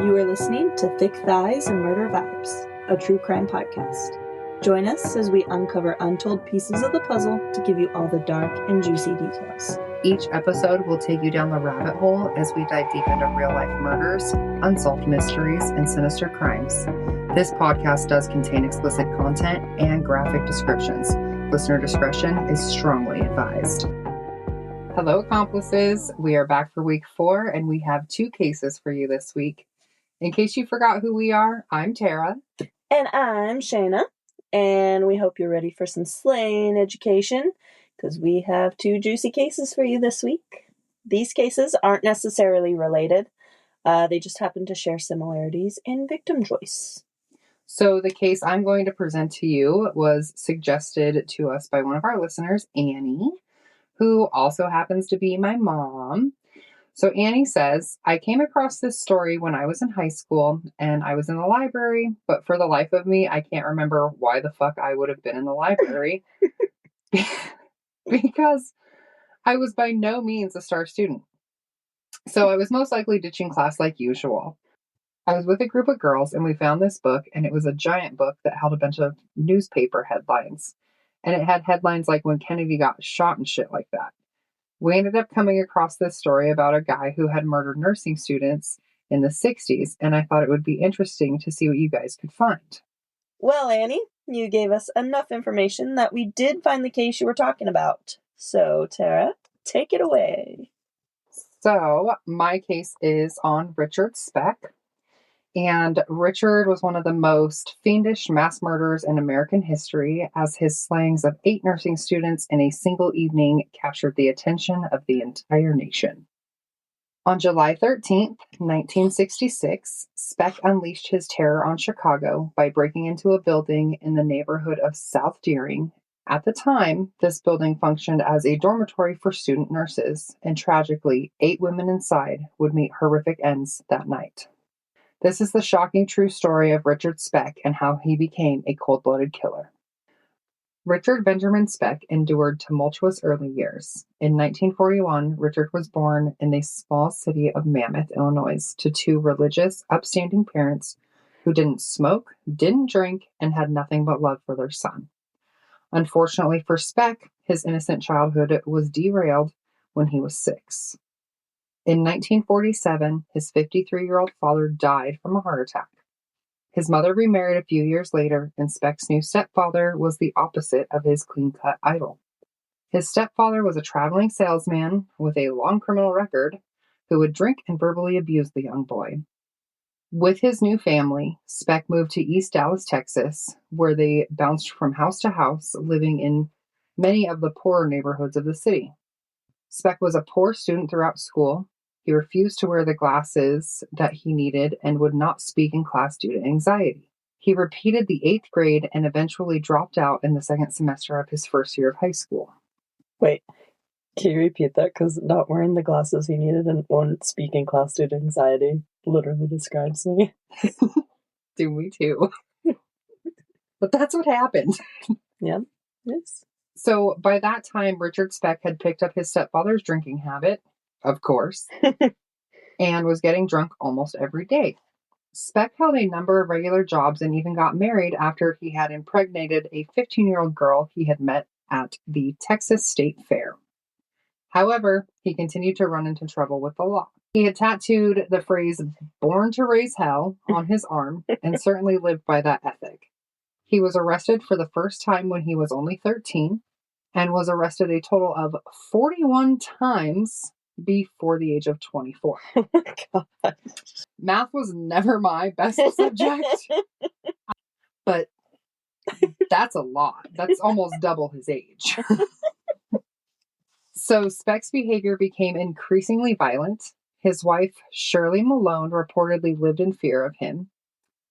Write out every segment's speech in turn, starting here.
You are listening to Thick Thighs and Murder Vibes, a true crime podcast. Join us as we uncover untold pieces of the puzzle to give you all the dark and juicy details. Each episode will take you down the rabbit hole as we dive deep into real-life murders, unsolved mysteries, and sinister crimes. This podcast does contain explicit content and graphic descriptions. Listener discretion is strongly advised. Hello, accomplices. We are back for week 4, and we have 2 cases for you this week. In case you forgot who we are, I'm Tara. And I'm Shaina. And we hope you're ready for some slaying education, because we have 2 juicy cases for you this week. These cases aren't necessarily related. They just happen to share similarities in victim choice. So the case I'm going to present to you was suggested to us by one of our listeners, Annie, who also happens to be my mom. So Annie says, I came across this story when I was in high school and I was in the library, but for the life of me, I can't remember why the fuck I would have been in the library because I was by no means a star student. So I was most likely ditching class like usual. I was with a group of girls and we found this book, and it was a giant book that held a bunch of newspaper headlines. And it had headlines like when Kennedy got shot and shit like that. We ended up coming across this story about a guy who had murdered nursing students in the 60s, and I thought it would be interesting to see what you guys could find. Well, Annie, you gave us enough information that we did find the case you were talking about. So, Tara, take it away. So, my case is on Richard Speck. And Richard was one of the most fiendish mass murderers in American history, as his slayings of 8 nursing students in a single evening captured the attention of the entire nation. On July 13th, 1966, Speck unleashed his terror on Chicago by breaking into a building in the neighborhood of South Deering. At the time, this building functioned as a dormitory for student nurses, and tragically, 8 women inside would meet horrific ends that night. This is the shocking true story of Richard Speck and how he became a cold-blooded killer. Richard Benjamin Speck endured tumultuous early years. In 1941, Richard was born in the small city of Mammoth, Illinois, to 2 religious, upstanding parents who didn't smoke, didn't drink, and had nothing but love for their son. Unfortunately for Speck, his innocent childhood was derailed when he was 6. In 1947, his 53-year-old father died from a heart attack. His mother remarried a few years later, and Speck's new stepfather was the opposite of his clean-cut idol. His stepfather was a traveling salesman with a long criminal record who would drink and verbally abuse the young boy. With his new family, Speck moved to East Dallas, Texas, where they bounced from house to house, living in many of the poorer neighborhoods of the city. Speck was a poor student throughout school. He refused to wear the glasses that he needed and would not speak in class due to anxiety. He repeated the 8th grade and eventually dropped out in the 2nd semester of his first year of high school. Wait, can you repeat that? Because not wearing the glasses he needed and won't speak in class due to anxiety literally describes me. Do me too. But that's what happened. Yeah, yes. So by that time, Richard Speck had picked up his stepfather's drinking habit, of course, and was getting drunk almost every day. Speck held a number of regular jobs and even got married after he had impregnated a 15-year-old girl he had met at the Texas State Fair. However, he continued to run into trouble with the law. He had tattooed the phrase "born to raise hell" on his arm and certainly lived by that ethic. He was arrested for the first time when he was only 13 and was arrested a total of 41 times before the age of 24. Oh my God. Math was never my best subject, but that's a lot. That's almost double his age. So Speck's behavior became increasingly violent. His wife, Shirley Malone, reportedly lived in fear of him.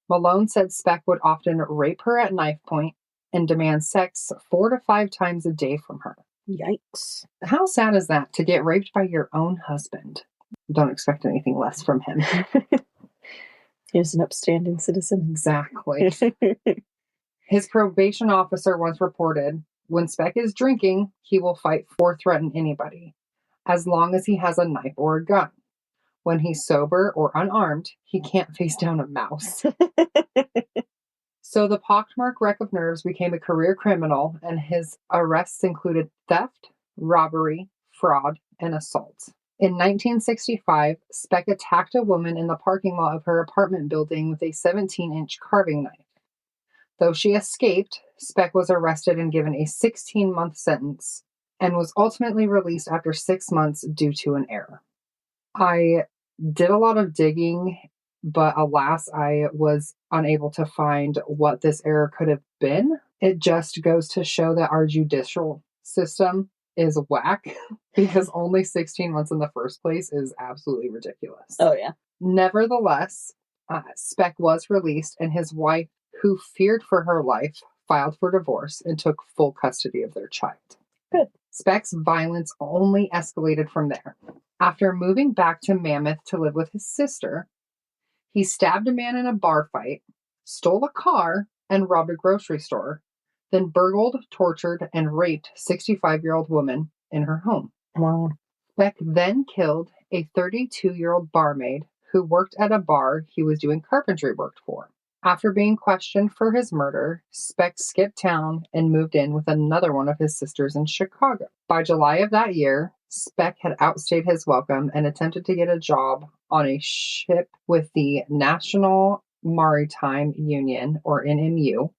Malone said Speck would often rape her at knife point and demand sex 4 to 5 times a day from her. Yikes. How sad is that, to get raped by your own husband? Don't expect anything less from him. He was an upstanding citizen. Exactly. His probation officer once reported, when Speck is drinking, he will fight or threaten anybody, as long as he has a knife or a gun. When he's sober or unarmed, he can't face down a mouse. So the pockmarked wreck of nerves became a career criminal, and his arrests included theft, robbery, fraud, and assault. In 1965, Speck attacked a woman in the parking lot of her apartment building with a 17-inch carving knife. Though she escaped, Speck was arrested and given a 16-month sentence and was ultimately released after 6 months due to an error. I did a lot of digging, but alas, I was unable to find what this error could have been. It just goes to show that our judicial system is whack because only 16 months in the first place is absolutely ridiculous. Oh, yeah. Nevertheless, Speck was released, and his wife, who feared for her life, filed for divorce and took full custody of their child. Good. Speck's violence only escalated from there. After moving back to Mammoth to live with his sister, he stabbed a man in a bar fight, stole a car, and robbed a grocery store, then burgled, tortured, and raped a 65-year-old woman in her home. Wow. Speck then killed a 32-year-old barmaid who worked at a bar he was doing carpentry work for. After being questioned for his murder, Speck skipped town and moved in with another one of his sisters in Chicago. By July of that year, Speck had outstayed his welcome and attempted to get a job on a ship with the National Maritime Union, or NMU,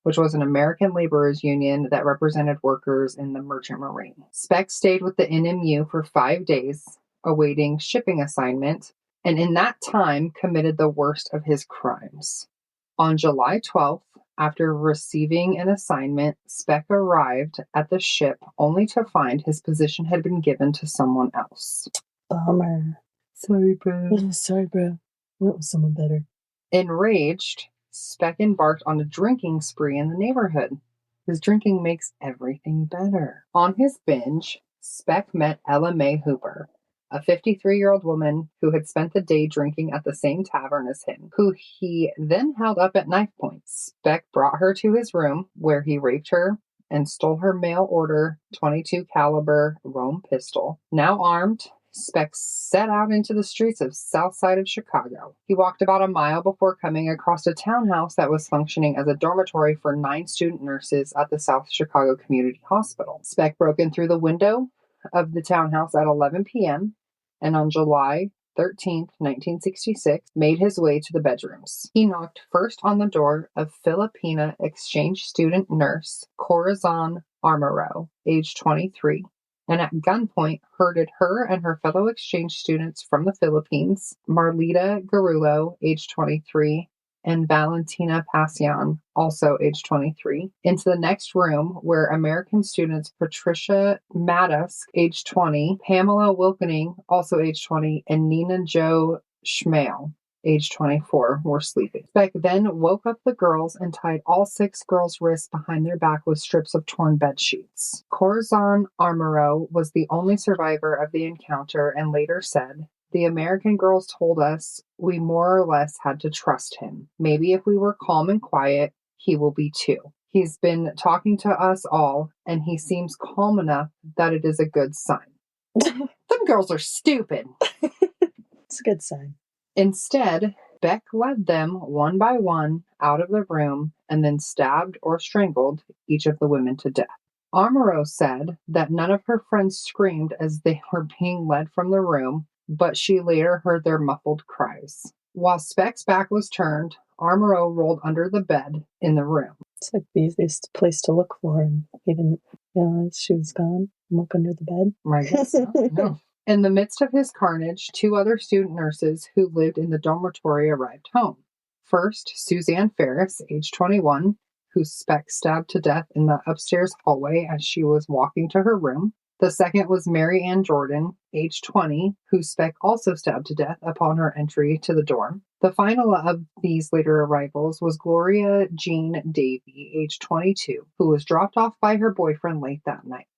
which was an American laborers union that represented workers in the merchant marine. Speck stayed with the NMU for 5 days, awaiting shipping assignment, and in that time committed the worst of his crimes. On July 12th, after receiving an assignment, Speck arrived at the ship only to find his position had been given to someone else. Bummer. Sorry, bro. Sorry, bro. Went with someone better. Enraged, Speck embarked on a drinking spree in the neighborhood. His drinking makes everything better. On his binge, Speck met Ella Mae Hooper, a 53-year-old woman who had spent the day drinking at the same tavern as him, who he then held up at knife point. Speck brought her to his room, where he raped her and stole her mail-order .22 caliber Rome pistol. Now armed, Speck set out into the streets of south side of Chicago. He walked about a mile before coming across a townhouse that was functioning as a dormitory for 9 student nurses at the South Chicago Community Hospital. Speck broke in through the window of the townhouse at 11 p.m. and on July 13th, 1966, made his way to the bedrooms. He knocked first on the door of Filipina exchange student nurse Corazon Armero, age 23, and at gunpoint herded her and her fellow exchange students from the Philippines, Marlita Garullo, age 23, and Valentina Pasion, also age 23, into the next room where American students Patricia Mattis, age 20, Pamela Wilkening, also age 20, and Nina Jo Schmale, age 24, were sleeping. Speck then woke up the girls and tied all 6 girls' wrists behind their back with strips of torn bed sheets. Corazon Armero was the only survivor of the encounter and later said, "The American girls told us we more or less had to trust him. Maybe if we were calm and quiet, he will be too. He's been talking to us all, and he seems calm enough that it is a good sign." Them girls are stupid. It's a good sign. Instead, Beck led them one by one out of the room and then stabbed or strangled each of the women to death. Armero said that none of her friends screamed as they were being led from the room, but she later heard their muffled cries. While Speck's back was turned, Armero rolled under the bed in the room. It's like the easiest place to look for, and he didn't realize she was gone. Look under the bed. I guess so. No. In the midst of his carnage, 2 other student nurses who lived in the dormitory arrived home. First, Suzanne Ferris, age 21, who Speck stabbed to death in the upstairs hallway as she was walking to her room. The second was Mary Ann Jordan, age 20, who Speck also stabbed to death upon her entry to the dorm. The final of these later arrivals was Gloria Jean Davy, age 22, who was dropped off by her boyfriend late that night.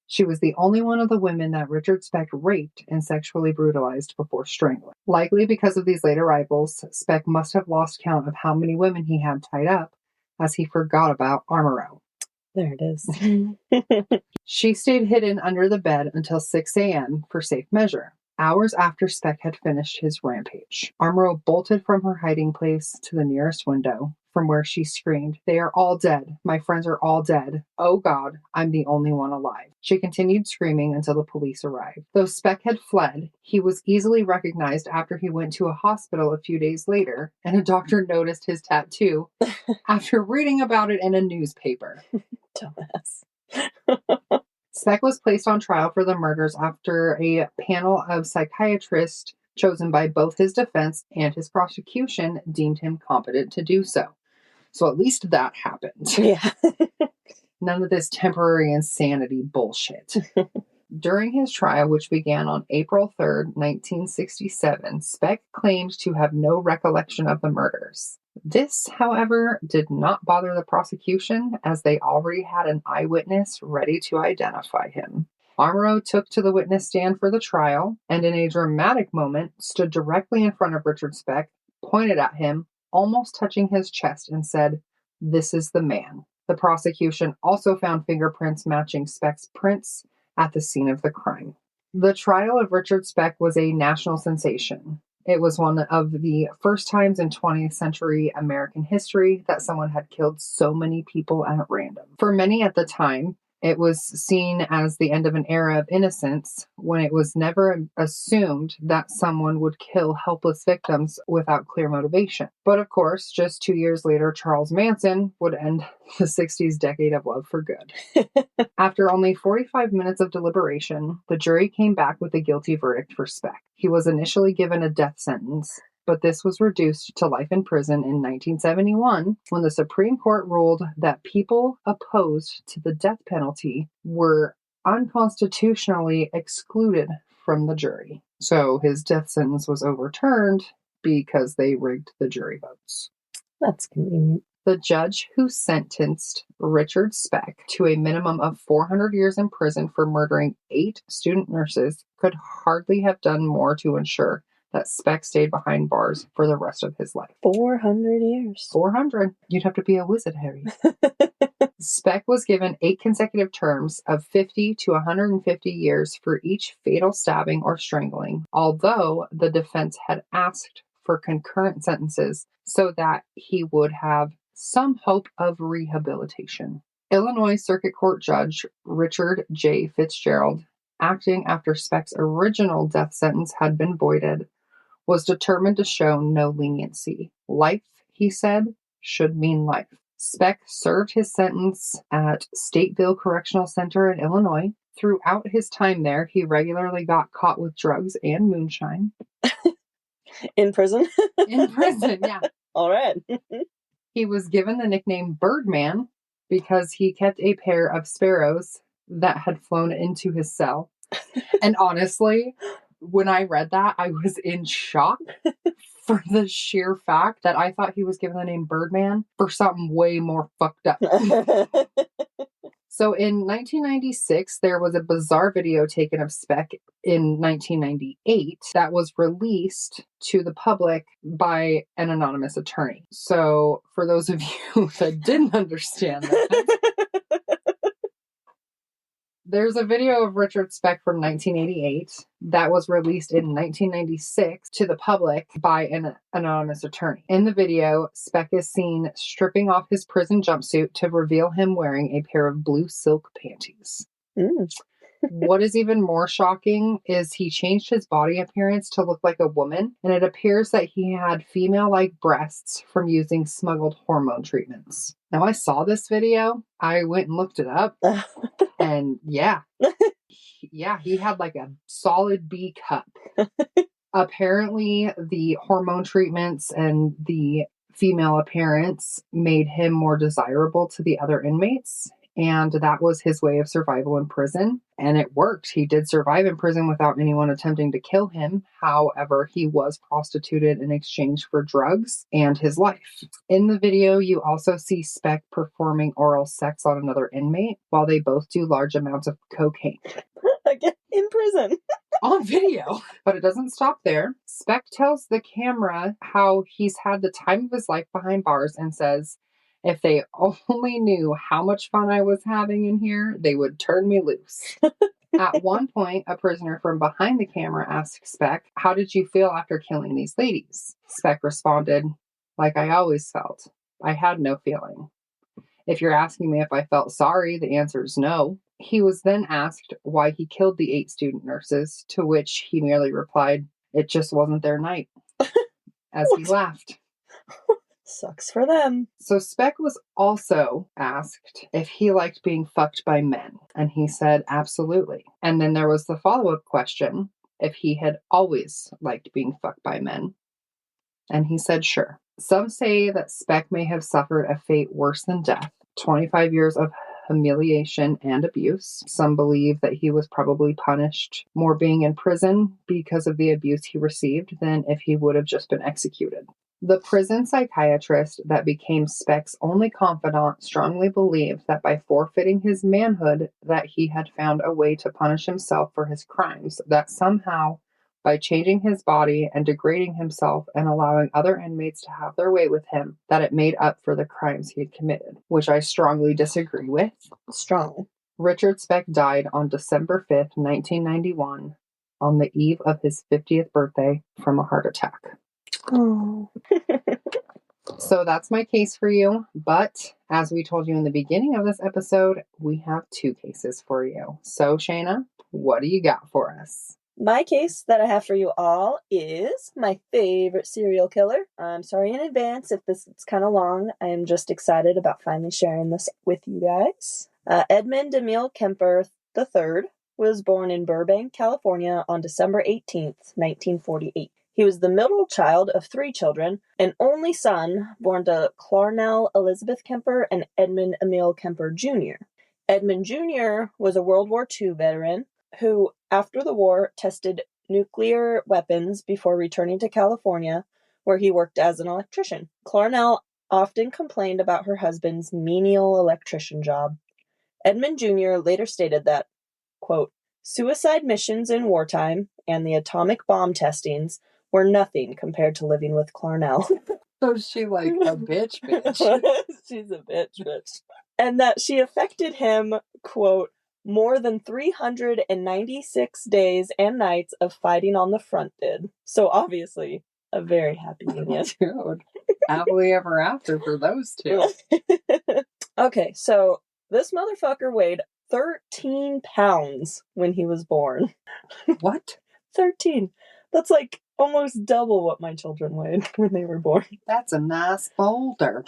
She was the only one of the women that Richard Speck raped and sexually brutalized before strangling. Likely because of these late arrivals, Speck must have lost count of how many women he had tied up, as he forgot about Armero. There it is. She stayed hidden under the bed until 6 a.m. for safe measure. Hours after Speck had finished his rampage, Armorow bolted from her hiding place to the nearest window, from where she screamed, "They are all dead. My friends are all dead. Oh God, I'm the only one alive." She continued screaming until the police arrived. Though Speck had fled, he was easily recognized after he went to a hospital a few days later, and a doctor noticed his tattoo after reading about it in a newspaper. Dumbass. Speck was placed on trial for the murders after a panel of psychiatrists chosen by both his defense and his prosecution deemed him competent to do so. So at least that happened. Yeah. None of this temporary insanity bullshit. During his trial, which began on April 3rd, 1967, Speck claimed to have no recollection of the murders. This, however, did not bother the prosecution, as they already had an eyewitness ready to identify him. Armorow took to the witness stand for the trial, and in a dramatic moment, stood directly in front of Richard Speck, pointed at him, almost touching his chest, and said, "This is the man." The prosecution also found fingerprints matching Speck's prints at the scene of the crime. The trial of Richard Speck was a national sensation. It was one of the first times in 20th century American history that someone had killed so many people at random. For many at the time, it was seen as the end of an era of innocence, when it was never assumed that someone would kill helpless victims without clear motivation. But of course, just 2 years later, Charles Manson would end the 60s decade of love for good. After only 45 minutes of deliberation, the jury came back with a guilty verdict for Speck. He was initially given a death sentence, but this was reduced to life in prison in 1971 when the Supreme Court ruled that people opposed to the death penalty were unconstitutionally excluded from the jury. So his death sentence was overturned because they rigged the jury votes. That's convenient. The judge who sentenced Richard Speck to a minimum of 400 years in prison for murdering 8 student nurses could hardly have done more to ensure that Speck stayed behind bars for the rest of his life. 400 years. 400. You'd have to be a wizard, Harry. Speck was given 8 consecutive terms of 50 to 150 years for each fatal stabbing or strangling, although the defense had asked for concurrent sentences so that he would have some hope of rehabilitation. Illinois Circuit Court Judge Richard J. Fitzgerald, acting after Speck's original death sentence had been voided, was determined to show no leniency. Life, he said, should mean life. Speck served his sentence at Stateville Correctional Center in Illinois. Throughout his time there, he regularly got caught with drugs and moonshine. In prison? In prison, yeah. All right. He was given the nickname Birdman because he kept a pair of sparrows that had flown into his cell. And honestly, when I read that, I was in shock for the sheer fact that I thought he was given the name Birdman for something way more fucked up. So in 1996, there was a bizarre video taken of Speck in 1998 that was released to the public by an anonymous attorney. So for those of you that didn't understand that, there's a video of Richard Speck from 1988 that was released in 1996 to the public by an anonymous attorney. In the video, Speck is seen stripping off his prison jumpsuit to reveal him wearing a pair of blue silk panties. What is even more shocking is he changed his body appearance to look like a woman, and it appears that he had female-like breasts from using smuggled hormone treatments. Now, I saw this video. I went and looked it up, and yeah, he had like a solid B cup. Apparently, the hormone treatments and the female appearance made him more desirable to the other inmates. And that was his way of survival in prison. And it worked. He did survive in prison without anyone attempting to kill him. However, he was prostituted in exchange for drugs and his life. In the video, you also see Speck performing oral sex on another inmate while they both do large amounts of cocaine. Again, in prison. On video. But it doesn't stop there. Speck tells the camera how he's had the time of his life behind bars and says, "If they only knew how much fun I was having in here, they would turn me loose." At one point, a prisoner from behind the camera asked Speck, "How did you feel after killing these ladies?" Speck responded, "Like I always felt. I had no feeling. If you're asking me if I felt sorry, the answer is no." He was then asked why he killed the 8 student nurses, to which he merely replied, "It just wasn't their night," as he laughed. Sucks for them. So Speck was also asked if he liked being fucked by men, and he said absolutely. And then there was the follow-up question, if he had always liked being fucked by men, and he said sure. Some say that Speck may have suffered a fate worse than death, 25 years of humiliation and abuse. Some believe that he was probably punished more being in prison because of the abuse he received than if he would have just been executed. The prison psychiatrist that became Speck's only confidant strongly believed that by forfeiting his manhood that he had found a way to punish himself for his crimes, that somehow by changing his body and degrading himself and allowing other inmates to have their way with him, that it made up for the crimes he had committed, which I strongly disagree with. Strong. Richard Speck died on December 5th, 1991, on the eve of his 50th birthday from a heart attack. Oh. So that's my case for you. But as we told you in the beginning of this episode, we have 2 cases for you. So, Shaina, what do you got for us? My case that I have for you all is my favorite serial killer. I'm sorry in advance if this is kind of long. I am just excited about finally sharing this with you guys. Edmund Emil Kemper III was born in Burbank, California on December 18th, 1948. He was the middle child of 3 children, an only son born to Clarnell Elizabeth Kemper and Edmund Emil Kemper Jr. Edmund Jr. was a World War II veteran who, after the war, tested nuclear weapons before returning to California, where he worked as an electrician. Clarnell often complained about her husband's menial electrician job. Edmund Jr. later stated that, quote, "Suicide missions in wartime and the atomic bomb testings were nothing compared to living with Clarnell." So she like a bitch. She's a bitch. And that she affected him, quote, "more than 396 days and nights of fighting on the front did." So obviously, a very happy union. Dude, happily ever after for those 2. Okay, so this motherfucker weighed 13 pounds when he was born. What? 13. That's like almost double what my children weighed when they were born. That's a nice boulder.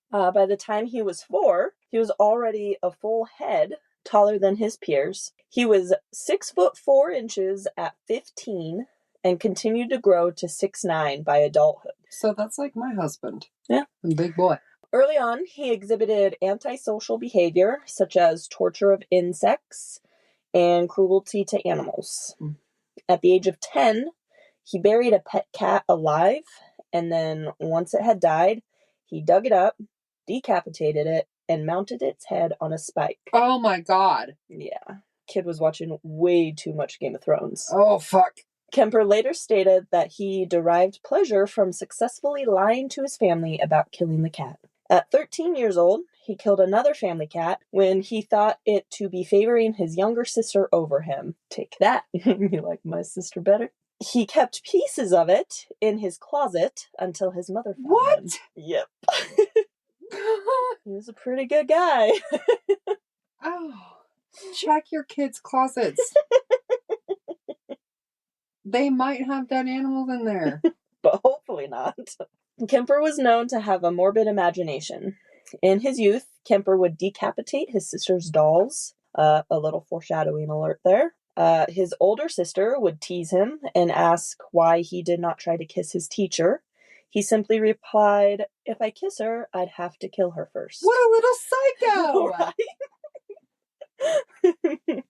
By the time he was 4, he was already a full head taller than his peers. He was 6'4" at 15 and continued to grow to 6'9" by adulthood. So that's like my husband. Yeah. Big boy. Early on, he exhibited antisocial behavior, such as torture of insects and cruelty to animals. At the age of 10, he buried a pet cat alive, and then once it had died, he dug it up, decapitated it, and mounted its head on a spike. Oh my god. Yeah. Kid was watching way too much Game of Thrones. Oh fuck. Kemper later stated that he derived pleasure from successfully lying to his family about killing the cat. At 13 years old, he killed another family cat when he thought it to be favoring his younger sister over him. Take that. You like my sister better? He kept pieces of it in his closet until his mother found What? him. Yep. He was a pretty good guy. Oh, check your kids' closets. They might have dead animals in there. But hopefully not. Kemper was known to have a morbid imagination. In his youth, Kemper would decapitate his sister's dolls. A little foreshadowing alert there. His older sister would tease him and ask why he did not try to kiss his teacher. He simply replied, "If I kiss her, I'd have to kill her first." What a little psycho! Right?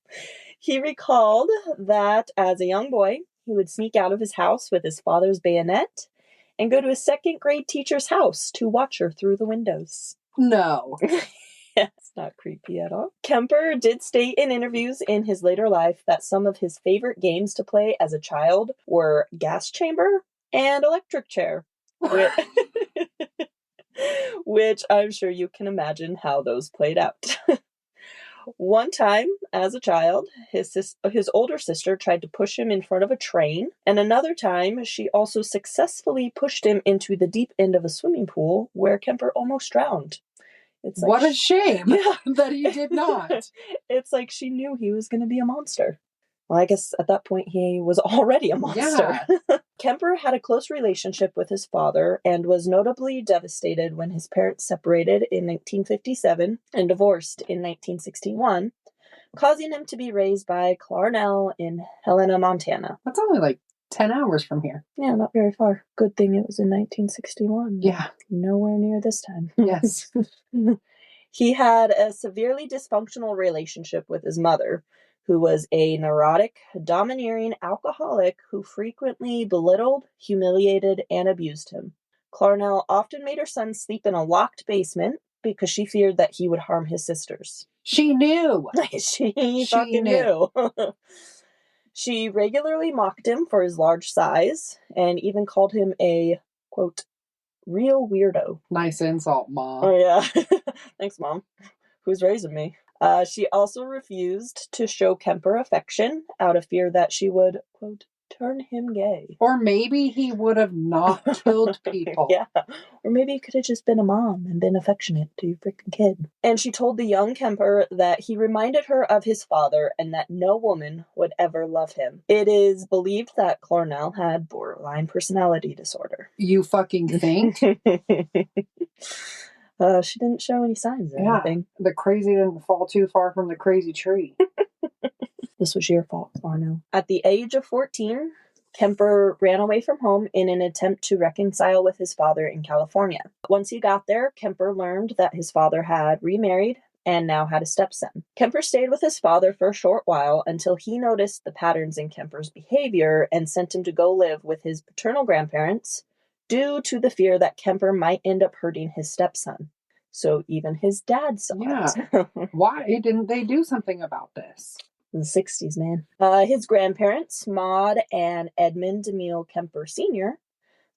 He recalled that as a young boy, he would sneak out of his house with his father's bayonet and go to his second-grade teacher's house to watch her through the windows. No. It's not creepy at all. Kemper did state in interviews in his later life that some of his favorite games to play as a child were gas chamber and electric chair. Which I'm sure you can imagine how those played out. One time, as a child, his older sister tried to push him in front of a train, and another time, she also successfully pushed him into the deep end of a swimming pool where Kemper almost drowned. It's like, what a shame that he did not. It's like she knew he was going to be a monster. Well, I guess at that point he was already a monster. Yeah. Kemper had a close relationship with his father and was notably devastated when his parents separated in 1957 and divorced in 1961, causing him to be raised by Clarnell in Helena, Montana. That's only like 10 hours from here. Yeah, not very far. Good thing it was in 1961. Yeah. Nowhere near this time. Yes. He had a severely dysfunctional relationship with his mother, who was a neurotic, domineering alcoholic who frequently belittled, humiliated, and abused him. Clarnell often made her son sleep in a locked basement because she feared that he would harm his sisters. She knew. She fucking knew. She regularly mocked him for his large size and even called him a, quote, real weirdo. Nice insult, Mom. Oh, yeah. Thanks, Mom. Who's raising me? She also refused to show Kemper affection out of fear that she would, quote, turn him gay. Or maybe he would have not killed people. Yeah. Or maybe he could have just been a mom and been affectionate to your freaking kid. And she told the young Kemper that he reminded her of his father and that no woman would ever love him. It is believed that Clarnell had borderline personality disorder. You fucking think? She didn't show any signs of anything. The crazy didn't fall too far from the crazy tree. This was your fault, Arno. At the age of 14, Kemper ran away from home in an attempt to reconcile with his father in California. Once he got there, Kemper learned that his father had remarried and now had a stepson. Kemper stayed with his father for a short while until he noticed the patterns in Kemper's behavior and sent him to go live with his paternal grandparents, due to the fear that Kemper might end up hurting his stepson. So even his dad saw it. Why didn't they do something about this? In the 60s, man. His grandparents, Maud and Edmund DeMille Kemper Sr.,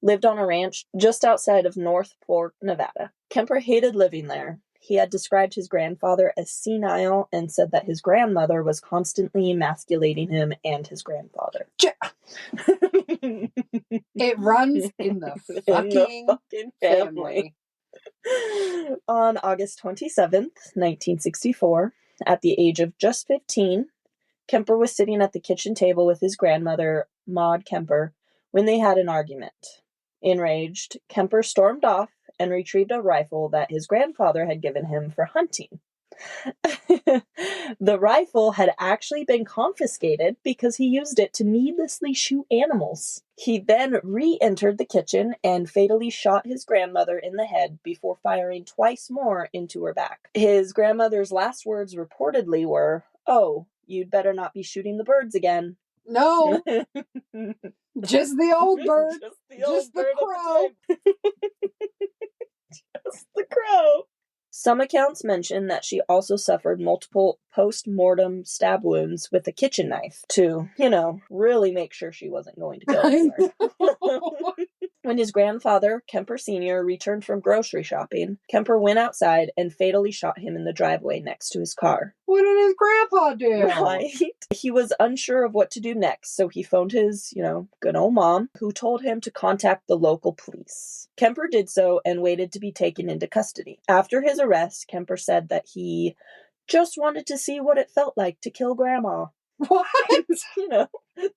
lived on a ranch just outside of North Fork, Nevada. Kemper hated living there. He had described his grandfather as senile and said that his grandmother was constantly emasculating him and his grandfather. It runs in the fucking family. On August 27th, 1964, at the age of just 15, Kemper was sitting at the kitchen table with his grandmother, Maud Kemper, when they had an argument. Enraged, Kemper stormed off and retrieved a rifle that his grandfather had given him for hunting. The rifle had actually been confiscated because he used it to needlessly shoot animals. He then re-entered the kitchen and fatally shot his grandmother in the head before firing twice more into her back. His grandmother's last words reportedly were, "Oh, you'd better not be shooting the birds again." No. Just the old bird. Just the crow. Just the crow. Some accounts mention that she also suffered multiple post-mortem stab wounds with a kitchen knife to, really make sure she wasn't going to go anywhere. When his grandfather, Kemper Sr., returned from grocery shopping, Kemper went outside and fatally shot him in the driveway next to his car. What did his grandpa do? Right? He was unsure of what to do next, so he phoned his, good old mom, who told him to contact the local police. Kemper did so and waited to be taken into custody. After his arrest, Kemper said that he just wanted to see what it felt like to kill Grandma. What?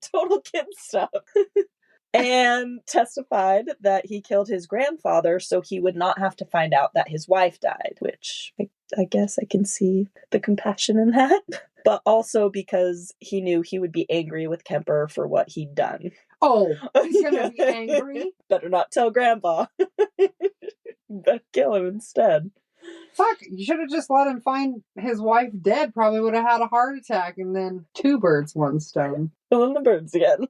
Total kid stuff. And testified that he killed his grandfather so he would not have to find out that his wife died, which I guess I can see the compassion in that. But also because he knew he would be angry with Kemper for what he'd done. Oh, he's gonna be angry? Better not tell Grandpa. Better kill him instead. Fuck, you should have just let him find his wife dead. Probably would have had a heart attack and then 2 birds, 1 stone. Killing the birds again.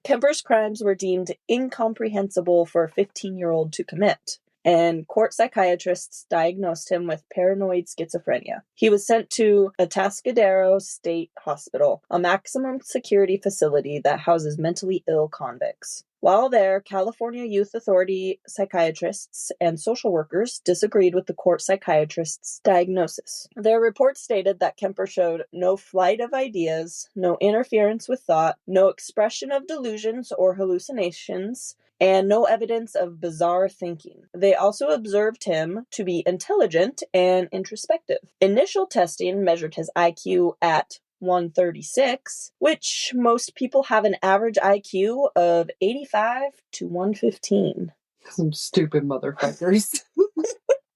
Kemper's crimes were deemed incomprehensible for a 15-year-old to commit. and court psychiatrists diagnosed him with paranoid schizophrenia. He was sent to Atascadero State Hospital, a maximum security facility that houses mentally ill convicts. While there, California Youth Authority psychiatrists and social workers disagreed with the court psychiatrist's diagnosis. Their report stated that Kemper showed no flight of ideas, no interference with thought, no expression of delusions or hallucinations, and no evidence of bizarre thinking. They also observed him to be intelligent and introspective. Initial testing measured his IQ at 136, which most people have an average IQ of 85 to 115. Some stupid motherfuckers.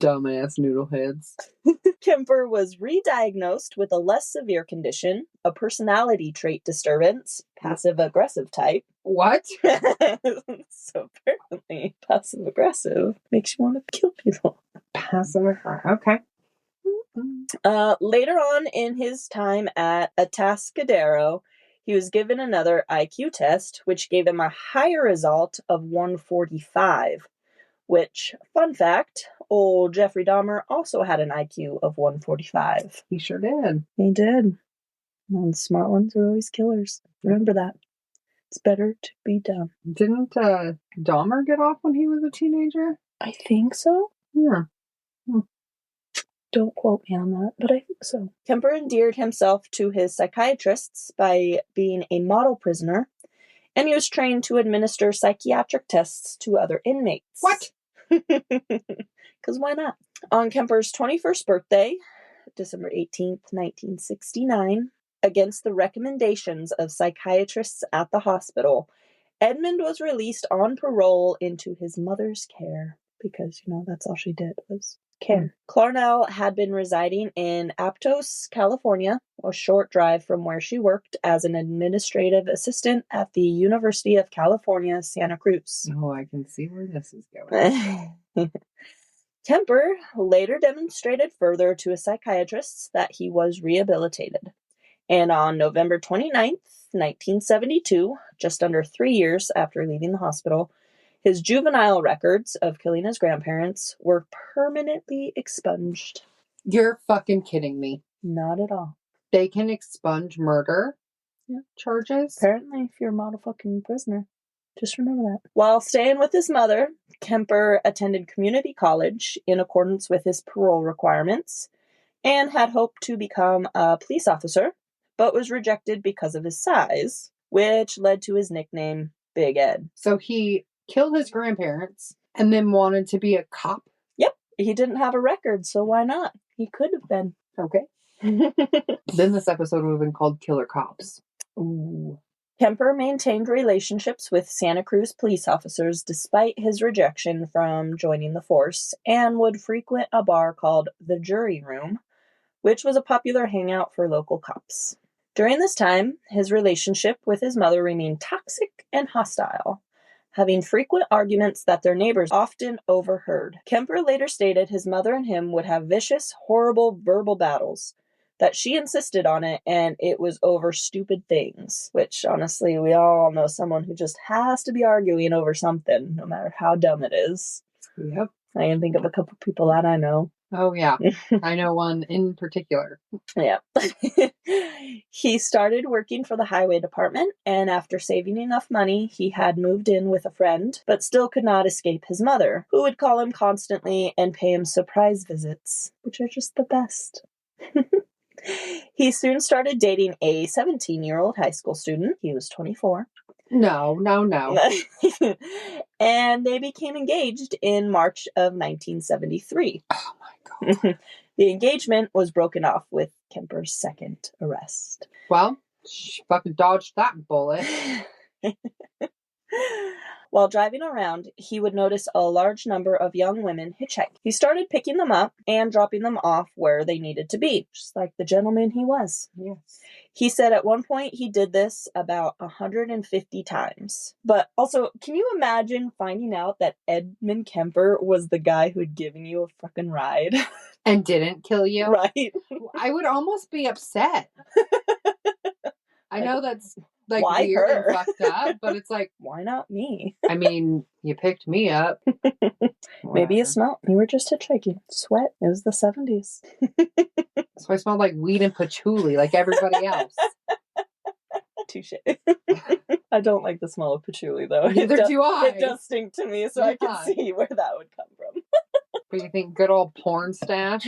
Dumbass noodleheads. Kemper was re-diagnosed with a less severe condition, a personality trait disturbance, passive-aggressive type. What? So apparently, passive-aggressive makes you want to kill people. Passive-aggressive, okay. Later on in his time at Atascadero, he was given another IQ test, which gave him a higher result of 145, which, fun fact, old Jeffrey Dahmer also had an IQ of 145. He sure did. He did. And the smart ones are always killers. Remember that. It's better to be dumb. Didn't Dahmer get off when he was a teenager? I think so. Yeah. Don't quote me on that, but I think so. Kemper endeared himself to his psychiatrists by being a model prisoner, and he was trained to administer psychiatric tests to other inmates. What? Because why not? On Kemper's 21st birthday, December 18th, 1969, against the recommendations of psychiatrists at the hospital, Edmund was released on parole into his mother's care. Because, that's all she did was care. Clarnell had been residing in Aptos, California, a short drive from where she worked as an administrative assistant at the University of California, Santa Cruz. Oh, I can see where this is going. Kemper later demonstrated further to his psychiatrists that he was rehabilitated. And on November 29th, 1972, just under 3 years after leaving the hospital, his juvenile records of killing his grandparents were permanently expunged. You're fucking kidding me. Not at all. They can expunge murder charges? Apparently, if you're a motherfucking prisoner. Just remember that. While staying with his mother, Kemper attended community college in accordance with his parole requirements and had hoped to become a police officer, but was rejected because of his size, which led to his nickname, Big Ed. So he killed his grandparents and then wanted to be a cop? Yep. He didn't have a record, so why not? He could have been. Okay. Then this episode would have been called Killer Cops. Ooh. Kemper maintained relationships with Santa Cruz police officers despite his rejection from joining the force, and would frequent a bar called the Jury Room, which was a popular hangout for local cops. During this time, his relationship with his mother remained toxic and hostile, having frequent arguments that their neighbors often overheard. Kemper later stated his mother and him would have vicious, horrible verbal battles, that she insisted on it, and it was over stupid things, which honestly, we all know someone who just has to be arguing over something, no matter how dumb it is. Yep. I can think of a couple people that I know. Oh, yeah. I know one in particular. Yeah. He started working for the highway department, and after saving enough money, he had moved in with a friend, but still could not escape his mother, who would call him constantly and pay him surprise visits, which are just the best. He soon started dating a 17-year-old high school student. He was 24. No. And they became engaged in March of 1973. Oh my God. The engagement was broken off with Kemper's second arrest. Well, she fucking dodged that bullet. While driving around, he would notice a large number of young women hitchhike. He started picking them up and dropping them off where they needed to be, just like the gentleman he was. Yes. He said at one point he did this about 150 times. But also, can you imagine finding out that Edmund Kemper was the guy who'd given you a fucking ride? And didn't kill you? Right. I would almost be upset. I know that's like why weird her? and fucked up, but it's like, why not me? I mean, you picked me up. Maybe you Whatever. smelled. You were just hitchhiking. Sweat. It was the 70s. So I smelled like weed and patchouli, like everybody else. Touche. I don't like the smell of patchouli, though. Neither do I. It does stink to me, so I can see where that would come from. But you think good old porn stash?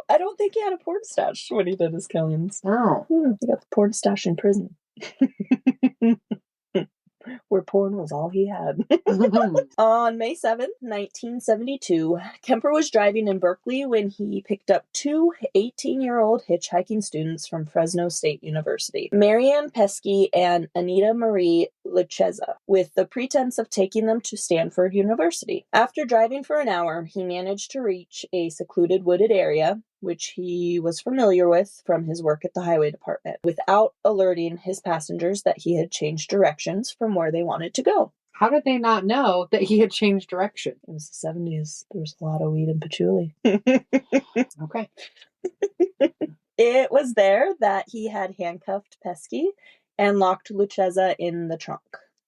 I don't think he had a porn stash when he did his killings. Oh. He got the porn stash in prison. Where porn was all he had. On May 7th, 1972, Kemper was driving in Berkeley when he picked up two 18-year-old hitchhiking students from Fresno State University, Marianne Pesky and Anita Marie Lucchesa, with the pretense of taking them to Stanford University. After driving for an hour, he managed to reach a secluded wooded area, which he was familiar with from his work at the highway department, without alerting his passengers that he had changed directions from where they wanted to go. How did they not know that he had changed direction? It was the 70s. There was a lot of weed and patchouli. Okay. It was there that he had handcuffed Pesky and locked Lucchesa in the trunk,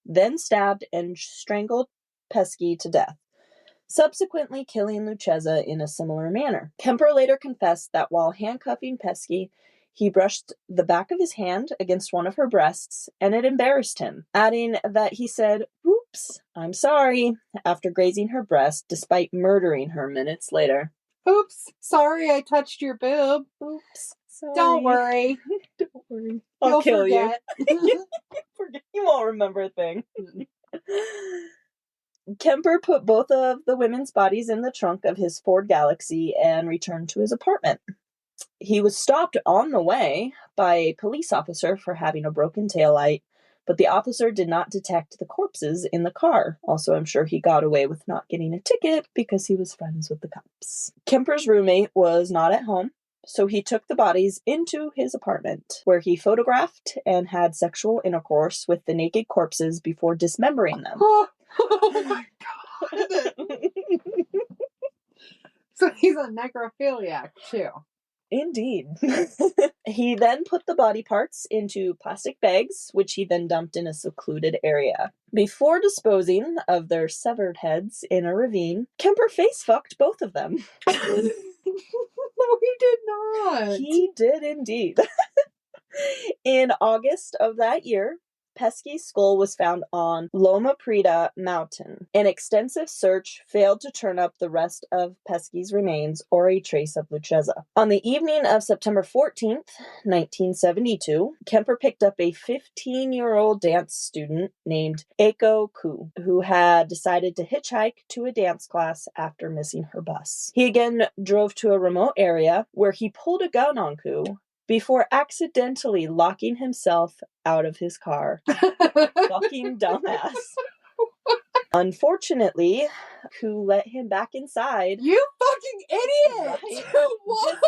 then stabbed and strangled Pesky to death, subsequently killing Lucchesa in a similar manner. Kemper later confessed that while handcuffing Pesky, he brushed the back of his hand against one of her breasts, and it embarrassed him, adding that he said, "Oops, I'm sorry," after grazing her breast, despite murdering her minutes later. Oops, sorry I touched your boob. Oops, sorry. Don't worry. Don't worry. You'll kill forget. you. You won't remember a thing. Kemper put both of the women's bodies in the trunk of his Ford Galaxy and returned to his apartment. He was stopped on the way by a police officer for having a broken taillight, but the officer did not detect the corpses in the car. Also, I'm sure he got away with not getting a ticket because he was friends with the cops. Kemper's roommate was not at home, so he took the bodies into his apartment, where he photographed and had sexual intercourse with the naked corpses before dismembering them. Oh my God. So he's a necrophiliac, too. Indeed. He then put the body parts into plastic bags, which he then dumped in a secluded area. Before disposing of their severed heads in a ravine, Kemper face-fucked both of them. No, he did not. He did indeed. In August of that year, Pesky's skull was found on Loma Prieta Mountain. An extensive search failed to turn up the rest of Pesky's remains or a trace of Lucchesa. On the evening of September 14th, 1972, Kemper picked up a 15-year-old dance student named Eiko Ku, who had decided to hitchhike to a dance class after missing her bus. He again drove to a remote area where he pulled a gun on Ku before accidentally locking himself out of his car. Fucking dumbass. Unfortunately, Ku let him back inside. You fucking idiot! Right? What?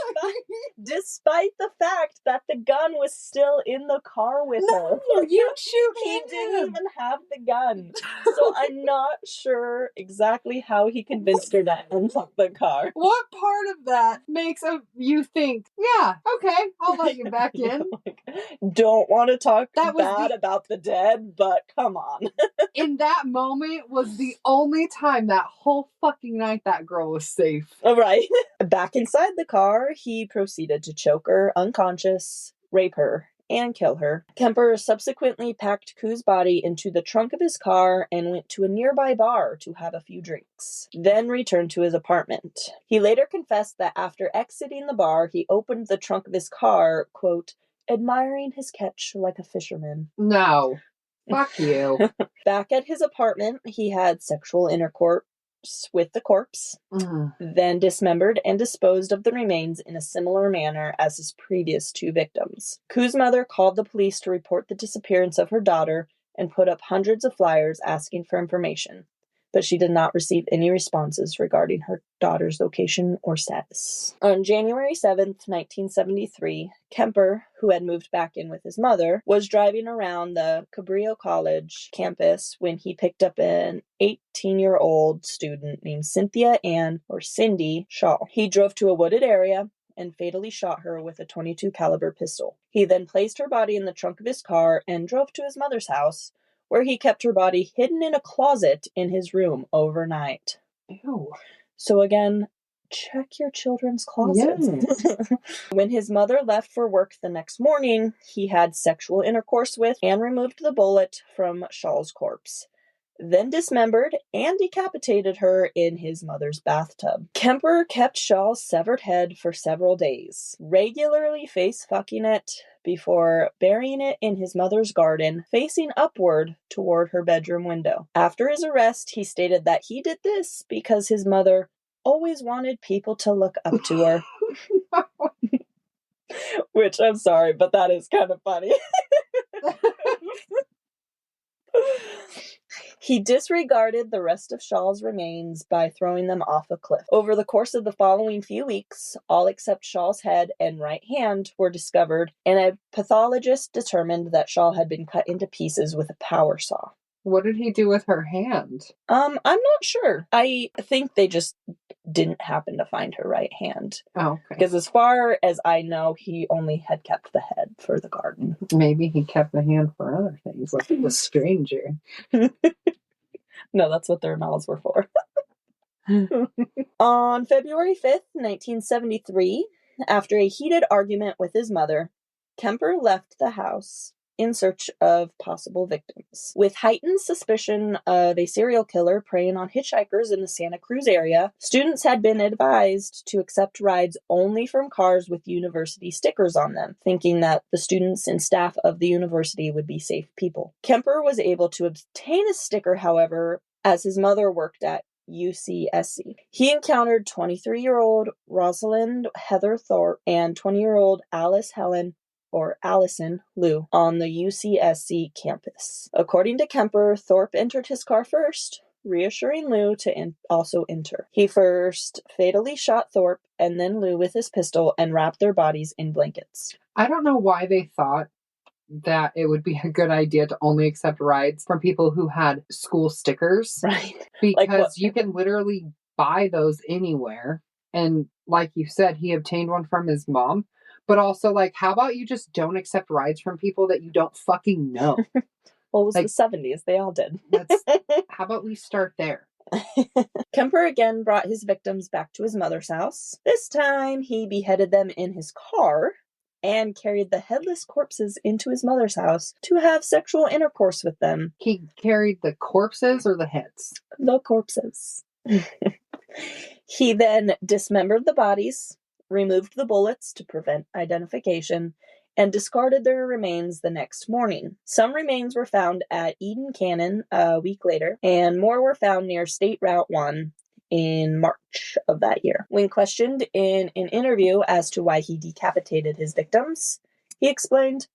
Despite the fact that the gun was still in the car with her. No, you shoot He him. didn't even have the gun. So I'm not sure exactly how he convinced her to unlock the car. What part of that makes you think, yeah, okay, I'll let you back in? Don't want to talk That was bad about the dead, but come on. In that moment was the only time that whole fucking night that girl was safe. All right. Back inside the car, he proceeded to choke her unconscious, rape her, and kill her. Kemper subsequently packed Ku's body into the trunk of his car and went to a nearby bar to have a few drinks, then returned to his apartment. He later confessed that after exiting the bar, he opened the trunk of his car, quote, admiring his catch like a fisherman. No. Fuck you. Back at his apartment, he had sexual intercourse with the corpse, then dismembered and disposed of the remains in a similar manner as his previous two victims. Ku's mother called the police to report the disappearance of her daughter and put up hundreds of flyers asking for information, but she did not receive any responses regarding her daughter's location or status. On January 7th, 1973, Kemper, who had moved back in with his mother, was driving around the Cabrillo College campus when he picked up an 18-year-old student named Cindy Shaw. He drove to a wooded area and fatally shot her with a .22 caliber pistol. He then placed her body in the trunk of his car and drove to his mother's house, where he kept her body hidden in a closet in his room overnight. Ew. So again, check your children's closets. Yes. When his mother left for work the next morning, he had sexual intercourse with and removed the bullet from Shaw's corpse, then dismembered and decapitated her in his mother's bathtub. Kemper kept Shaw's severed head for several days, regularly face-fucking it before burying it in his mother's garden, facing upward toward her bedroom window. After his arrest, he stated that he did this because his mother always wanted people to look up to her. Which, I'm sorry, but that is kind of funny. He disregarded the rest of Shaw's remains by throwing them off a cliff. Over the course of the following few weeks, all except Shaw's head and right hand were discovered, and a pathologist determined that Shaw had been cut into pieces with a power saw. What did he do with her hand? I'm not sure. I think they just didn't happen to find her right hand. Oh, okay. Because as far as I know, he only had kept the head for the garden. Maybe he kept the hand for other things, like the stranger. No, that's what their mouths were for. On February 5th, 1973, after a heated argument with his mother, Kemper left the house in search of possible victims. With heightened suspicion of a serial killer preying on hitchhikers in the Santa Cruz area, students had been advised to accept rides only from cars with university stickers on them, thinking that the students and staff of the university would be safe people. Kemper was able to obtain a sticker, however, as his mother worked at UCSC. He encountered 23-year-old Rosalind Heather Thorpe and 20-year-old Allison Liu on the UCSC campus. According to Kemper, Thorpe entered his car first, reassuring Liu to also enter. He first fatally shot Thorpe and then Liu with his pistol and wrapped their bodies in blankets. I don't know why they thought that it would be a good idea to only accept rides from people who had school stickers. Right. Because you can literally buy those anywhere. And like you said, he obtained one from his mom. But also, like, how about you just don't accept rides from people that you don't fucking know? Well, it was the 70s. They all did. How about we start there? Kemper again brought his victims back to his mother's house. This time, he beheaded them in his car and carried the headless corpses into his mother's house to have sexual intercourse with them. He carried the corpses or the heads? The corpses. He then dismembered the bodies, removed the bullets to prevent identification, and discarded their remains the next morning. Some remains were found at Eden Canyon a week later, and more were found near State Route 1 in March of that year. When questioned in an interview as to why he decapitated his victims, he explained,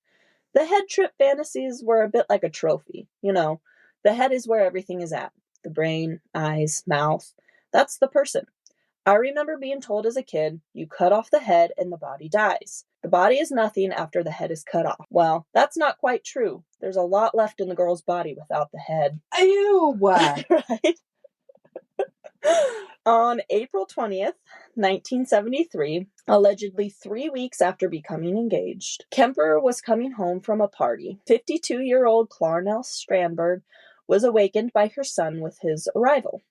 "The head trip fantasies were a bit like a trophy. You know, the head is where everything is at. The brain, eyes, mouth. That's the person. I remember being told as a kid, you cut off the head and the body dies. The body is nothing after the head is cut off. Well, that's not quite true. There's a lot left in the girl's body without the head." Ew! Right? On April 20th, 1973, allegedly 3 weeks after becoming engaged, Kemper was coming home from a party. 52-year-old Clarnell Strandberg was awakened by her son with his arrival.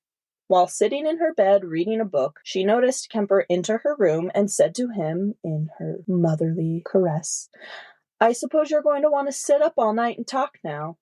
While sitting in her bed reading a book, she noticed Kemper enter her room and said to him in her motherly caress, "I suppose you're going to want to sit up all night and talk now."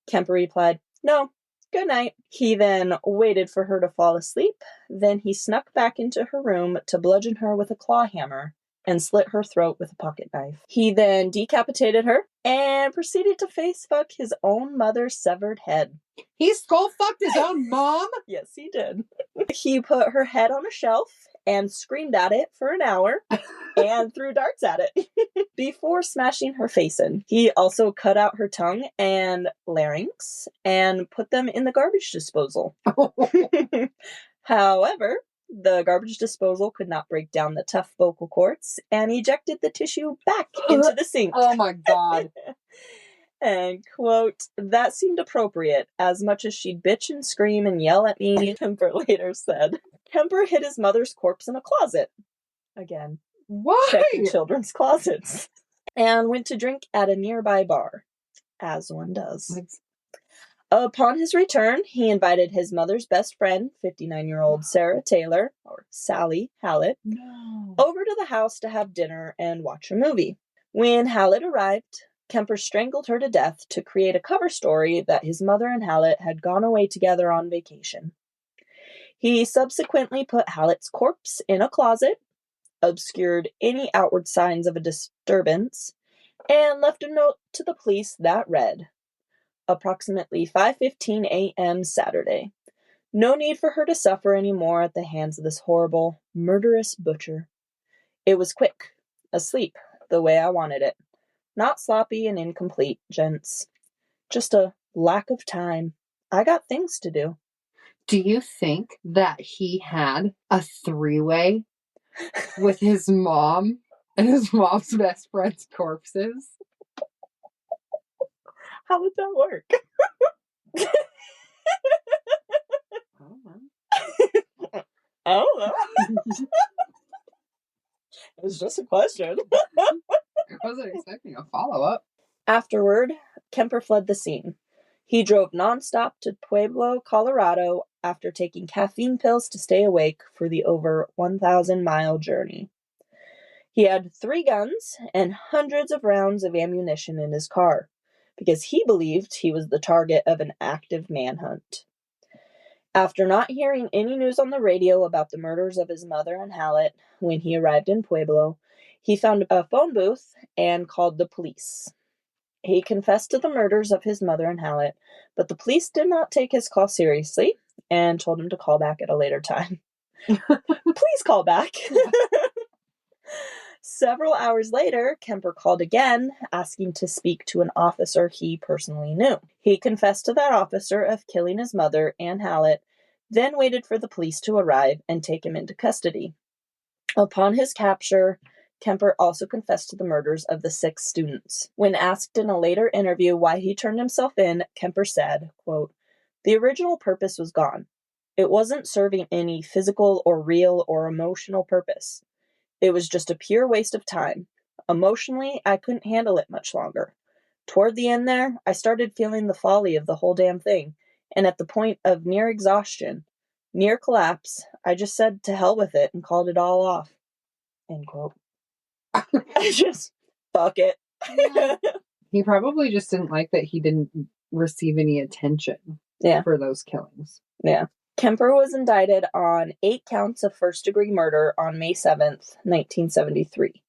Kemper replied, "No, good night." He then waited for her to fall asleep. Then he snuck back into her room to bludgeon her with a claw hammer and slit her throat with a pocket knife. He then decapitated her and proceeded to face fuck his own mother's severed head. He skull fucked his own mom? Yes, he did. He put her head on a shelf and screamed at it for an hour and threw darts at it before smashing her face in. He also cut out her tongue and larynx and put them in the garbage disposal. However, the garbage disposal could not break down the tough vocal cords and ejected the tissue back into the sink. Oh my God. And, quote, "That seemed appropriate, as much as she'd bitch and scream and yell at me," Kemper later said. Kemper hid his mother's corpse in a closet. Again, why? Checking children's closets. And went to drink at a nearby bar, as one does. Upon his return, he invited his mother's best friend, 59-year-old Sarah Taylor, or Sally Hallett, over to the house to have dinner and watch a movie. When Hallett arrived, Kemper strangled her to death to create a cover story that his mother and Hallett had gone away together on vacation. He subsequently put Hallett's corpse in a closet, obscured any outward signs of a disturbance, and left a note to the police that read, approximately 5:15 a.m. Saturday. No need for her to suffer any more at the hands of this horrible, murderous butcher. It was quick, asleep, the way I wanted it. Not sloppy and incomplete, gents. Just a lack of time. I got things to do. Do you think that he had a three-way with his mom and his mom's best friend's corpses? How would that work? I don't know. It was just a question. I wasn't expecting a follow-up. Afterward, Kemper fled the scene. He drove nonstop to Pueblo, Colorado, after taking caffeine pills to stay awake for the over 1,000-mile journey. He had 3 guns and hundreds of rounds of ammunition in his car, because he believed he was the target of an active manhunt. After not hearing any news on the radio about the murders of his mother and Hallett when he arrived in Pueblo, he found a phone booth and called the police. He confessed to the murders of his mother and Hallett, but the police did not take his call seriously and told him to call back at a later time. Please call back. Several hours later, Kemper called again, asking to speak to an officer he personally knew. He confessed to that officer of killing his mother and Hallett, then waited for the police to arrive and take him into custody. Upon his capture, Kemper also confessed to the murders of the 6 students. When asked in a later interview why he turned himself in, Kemper said, quote, "The original purpose was gone. It wasn't serving any physical or real or emotional purpose. It was just a pure waste of time. Emotionally, I couldn't handle it much longer. Toward the end there, I started feeling the folly of the whole damn thing, and at the point of near exhaustion, near collapse, I just said to hell with it and called it all off." End quote. I just, fuck it. He probably just didn't like that he didn't receive any attention for those killings. Yeah. Kemper was indicted on 8 counts of first-degree murder on May 7th, 1973.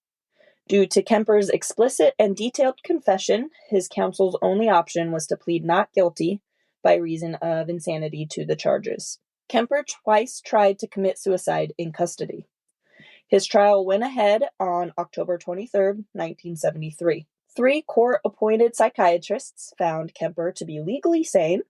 Due to Kemper's explicit and detailed confession, his counsel's only option was to plead not guilty by reason of insanity to the charges. Kemper twice tried to commit suicide in custody. His trial went ahead on October 23rd, 1973. 3 court-appointed psychiatrists found Kemper to be legally sane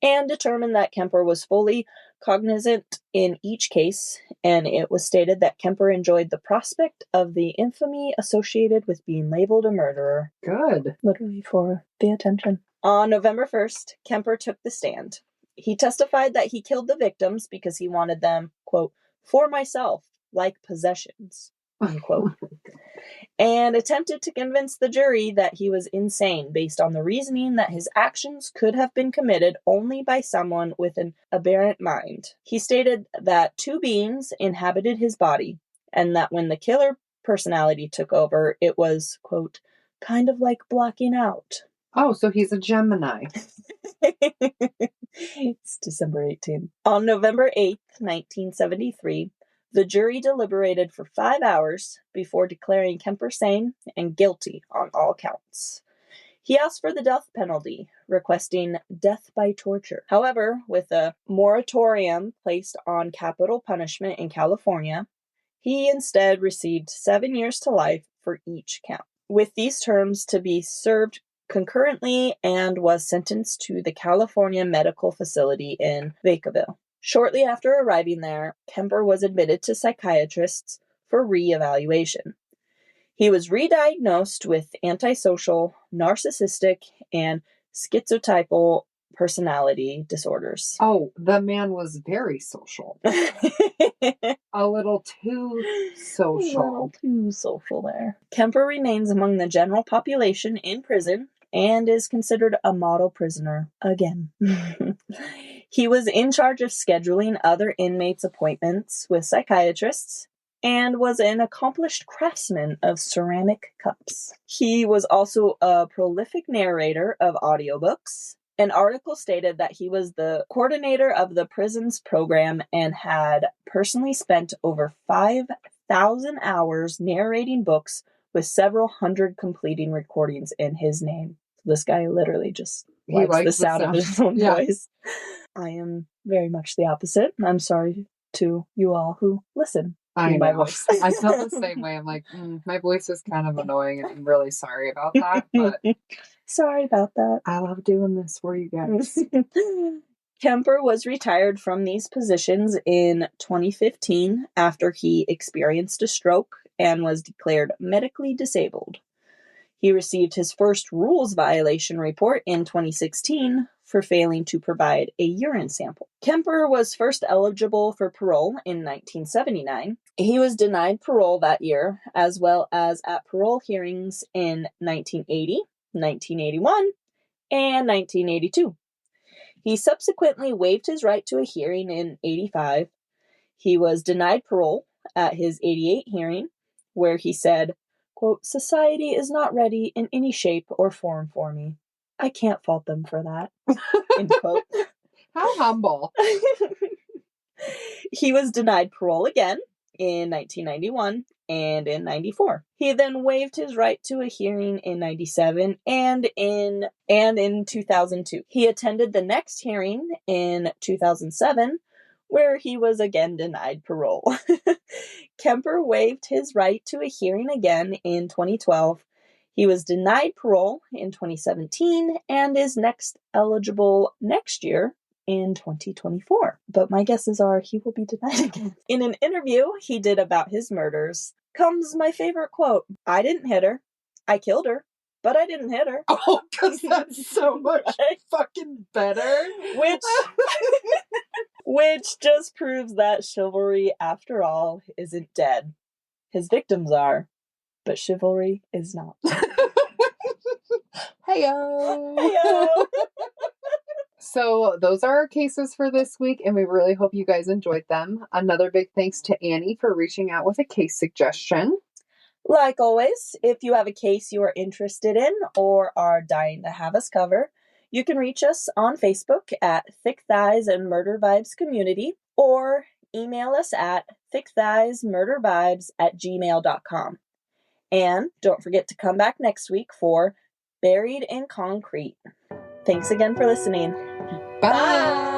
and determined that Kemper was fully cognizant in each case, and it was stated that Kemper enjoyed the prospect of the infamy associated with being labeled a murderer. Good. Literally for the attention. On November 1st, Kemper took the stand. He testified that he killed the victims because he wanted them, quote, "for myself, like possessions," unquote, and attempted to convince the jury that he was insane based on the reasoning that his actions could have been committed only by someone with an aberrant mind. He stated that 2 beings inhabited his body, and that when the killer personality took over, it was, quote, "kind of like blacking out." Oh, so he's a Gemini. It's December 18th. On November 8th, 1973, the jury deliberated for 5 hours before declaring Kemper sane and guilty on all counts. He asked for the death penalty, requesting death by torture. However, with a moratorium placed on capital punishment in California, he instead received 7 years to life for each count, with these terms to be served concurrently, and was sentenced to the California Medical Facility in Vacaville. Shortly after arriving there, Kemper was admitted to psychiatrists for re-evaluation. He was re-diagnosed with antisocial, narcissistic, and schizotypal personality disorders. Oh, the man was very social. A little too social. A little too social there. Kemper remains among the general population in prison and is considered a model prisoner again. He was in charge of scheduling other inmates' appointments with psychiatrists and was an accomplished craftsman of ceramic cups. He was also a prolific narrator of audiobooks. An article stated that he was the coordinator of the prison's program and had personally spent over 5,000 hours narrating books with several hundred completing recordings in his name. This guy literally just likes the sound of his own voice. I am very much the opposite. I'm sorry to you all who listen to my voice. I felt the same way. I'm like, my voice is kind of annoying, and I'm really sorry about that. But sorry about that. I love doing this for you guys. Kemper was retired from these positions in 2015 after he experienced a stroke and was declared medically disabled. He received his first rules violation report in 2016 for failing to provide a urine sample. Kemper was first eligible for parole in 1979. He was denied parole that year, as well as at parole hearings in 1980, 1981, and 1982. He subsequently waived his right to a hearing in 85. He was denied parole at his 88 hearing, where he said, quote, "Society is not ready in any shape or form for me. I can't fault them for that." End quote. How humble. He was denied parole again in 1991 and in 94. He then waived his right to a hearing in 97 and in 2002. He attended the next hearing in 2007, where he was again denied parole. Kemper waived his right to a hearing again in 2012. He was denied parole in 2017 and is next eligible next year in 2024. But my guesses are he will be denied again. In an interview he did about his murders comes my favorite quote: "I didn't hit her. I killed her, but I didn't hit her." Oh, because that's so much fucking better. Which just proves that chivalry, after all, isn't dead. His victims are, but chivalry is not. Heyo! Heyo! So those are our cases for this week, and we really hope you guys enjoyed them. Another big thanks to Annie for reaching out with a case suggestion. Like always, if you have a case you are interested in or are dying to have us cover, you can reach us on Facebook at Thick Thighs and Murder Vibes Community, or email us at thickthighsmurdervibes@gmail.com. And don't forget to come back next week for Buried in Concrete. Thanks again for listening. Bye!